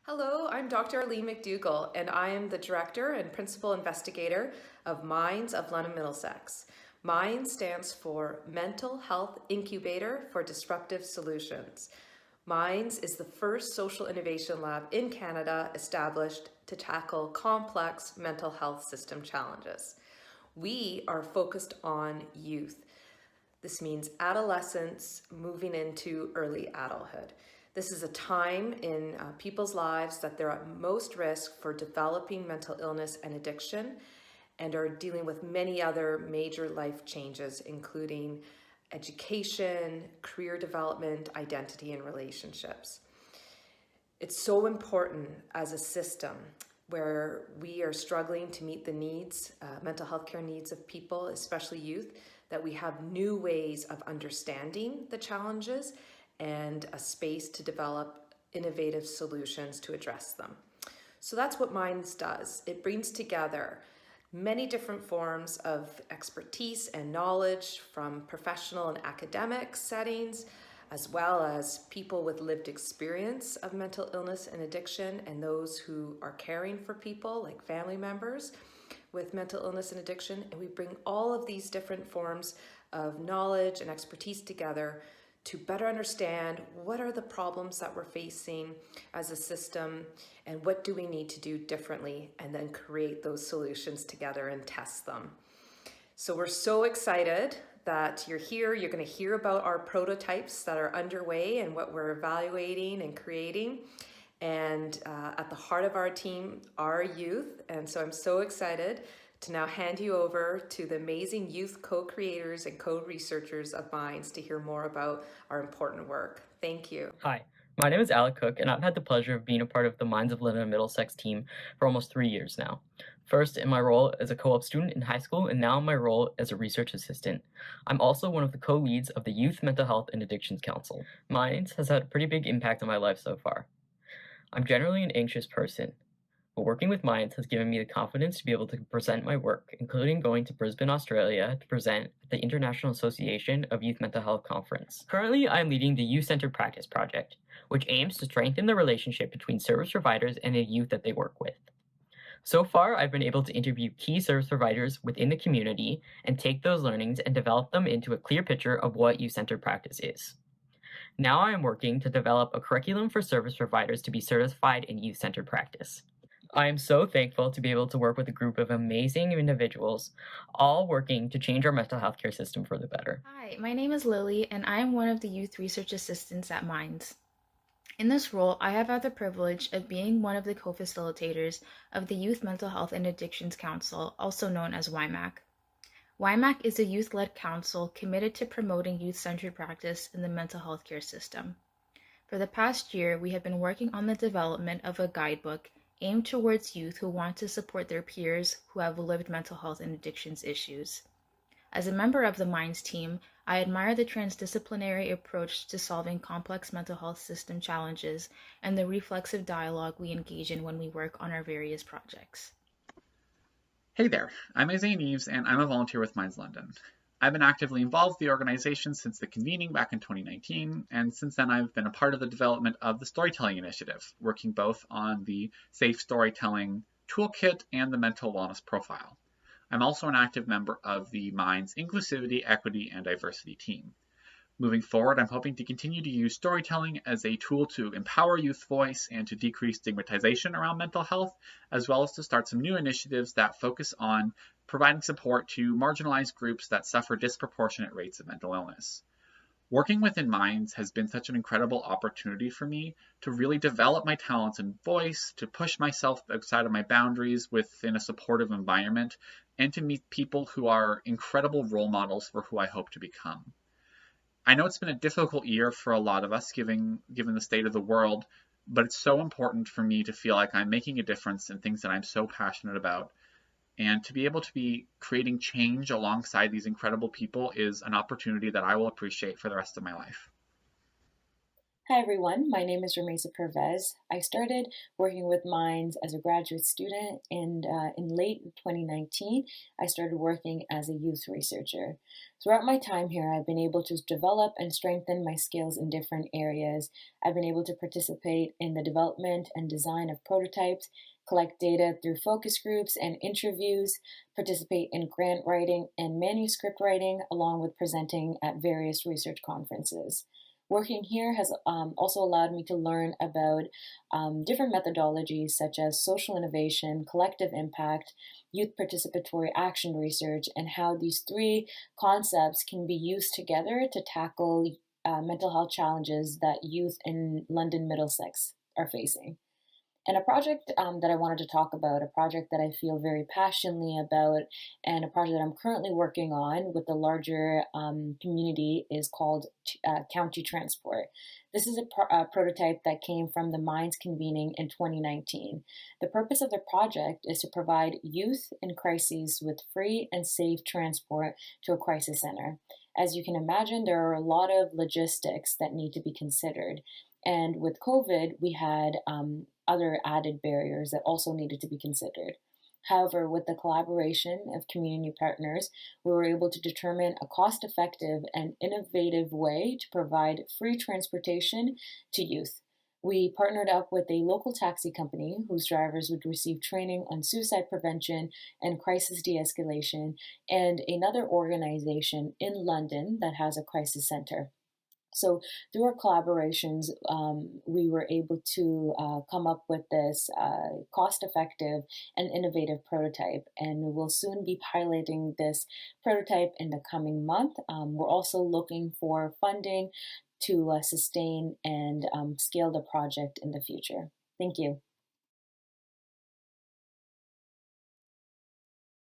Hello, I'm Dr. Lee McDougall, and I am the Director and Principal Investigator of Minds of London-Middlesex. MINDS stands for Mental Health Incubator for Disruptive Solutions. MINDS is the first social innovation lab in Canada established to tackle complex mental health system challenges. We are focused on youth. This means adolescence moving into early adulthood. This is a time in people's lives that they're at most risk for developing mental illness and addiction and are dealing with many other major life changes, including education, career development, identity, and relationships. It's so important as a system where we are struggling to meet the needs, mental health care needs of people, especially youth, that we have new ways of understanding the challenges and a space to develop innovative solutions to address them. So that's what Minds does. It brings together many different forms of expertise and knowledge from professional and academic settings, as well as people with lived experience of mental illness and addiction, and those who are caring for people like family members with mental illness and addiction. And we bring all of these different forms of knowledge and expertise together to better understand what are the problems that we're facing as a system and what do we need to do differently, and then create those solutions together and test them. So we're so excited that you're here. You're going to hear about our prototypes that are underway and what we're evaluating and creating. And at the heart of our team are youth. And so I'm so excited to now hand you over to the amazing youth co-creators and co-researchers of Minds to hear more about our important work. Thank you. Hi, my name is Alec Cook, and I've had the pleasure of being a part of the Minds of London-Middlesex team for almost 3 years now. First, in my role as a co-op student in high school, and now in my role as a research assistant. I'm also one of the co-leads of the Youth Mental Health and Addictions Council. Minds has had a pretty big impact on my life so far. I'm generally an anxious person, but working with Minds has given me the confidence to be able to present my work, including going to Brisbane, Australia to present at the International Association of Youth Mental Health Conference. Currently, I'm leading the Youth-Centered Practice Project, which aims to strengthen the relationship between service providers and the youth that they work with. So far, I've been able to interview key service providers within the community and take those learnings and develop them into a clear picture of what youth-centered practice is. Now I am working to develop a curriculum for service providers to be certified in youth-centered practice. I am so thankful to be able to work with a group of amazing individuals, all working to change our mental health care system for the better. Hi, my name is Lily, and I am one of the youth research assistants at Minds. In this role, I have had the privilege of being one of the co-facilitators of the Youth Mental Health and Addictions Council, also known as YMAC. YMAC is a youth-led council committed to promoting youth-centered practice in the mental health care system. For the past year, we have been working on the development of a guidebook aimed towards youth who want to support their peers who have lived mental health and addictions issues. As a member of the Minds team, I admire the transdisciplinary approach to solving complex mental health system challenges and the reflexive dialogue we engage in when we work on our various projects. Hey there, I'm Isaiah Neves, and I'm a volunteer with Minds London. I've been actively involved with the organization since the convening back in 2019, and since then I've been a part of the development of the Storytelling Initiative, working both on the Safe Storytelling Toolkit and the Mental Wellness Profile. I'm also an active member of the Minds Inclusivity, Equity, and Diversity team. Moving forward, I'm hoping to continue to use storytelling as a tool to empower youth voice and to decrease stigmatization around mental health, as well as to start some new initiatives that focus on providing support to marginalized groups that suffer disproportionate rates of mental illness. Working within Minds has been such an incredible opportunity for me to really develop my talents and voice, to push myself outside of my boundaries within a supportive environment, and to meet people who are incredible role models for who I hope to become. I know it's been a difficult year for a lot of us, given the state of the world, but it's so important for me to feel like I'm making a difference in things that I'm so passionate about. And to be able to be creating change alongside these incredible people is an opportunity that I will appreciate for the rest of my life. Hi everyone, my name is Remesa Pervez. I started working with Minds as a graduate student, and in late 2019, I started working as a youth researcher. Throughout my time here, I've been able to develop and strengthen my skills in different areas. I've been able to participate in the development and design of prototypes, collect data through focus groups and interviews, participate in grant writing and manuscript writing, along with presenting at various research conferences. Working here has also allowed me to learn about different methodologies such as social innovation, collective impact, youth participatory action research, and how these three concepts can be used together to tackle mental health challenges that youth in London-Middlesex are facing. And a project that I wanted to talk about, a project that I feel very passionately about, and a project that I'm currently working on with the larger community is called County Transport. This is a prototype that came from the Minds convening in 2019. The purpose of the project is to provide youth in crises with free and safe transport to a crisis center. As you can imagine, there are a lot of logistics that need to be considered. And with COVID, we had other added barriers that also needed to be considered. However, with the collaboration of community partners, we were able to determine a cost-effective and innovative way to provide free transportation to youth. We partnered up with a local taxi company whose drivers would receive training on suicide prevention and crisis de-escalation, and another organization in London that has a crisis center. So through our collaborations, we were able to come up with this cost-effective and innovative prototype, and we'll soon be piloting this prototype in the coming month. We're also looking for funding to sustain and scale the project in the future. Thank you.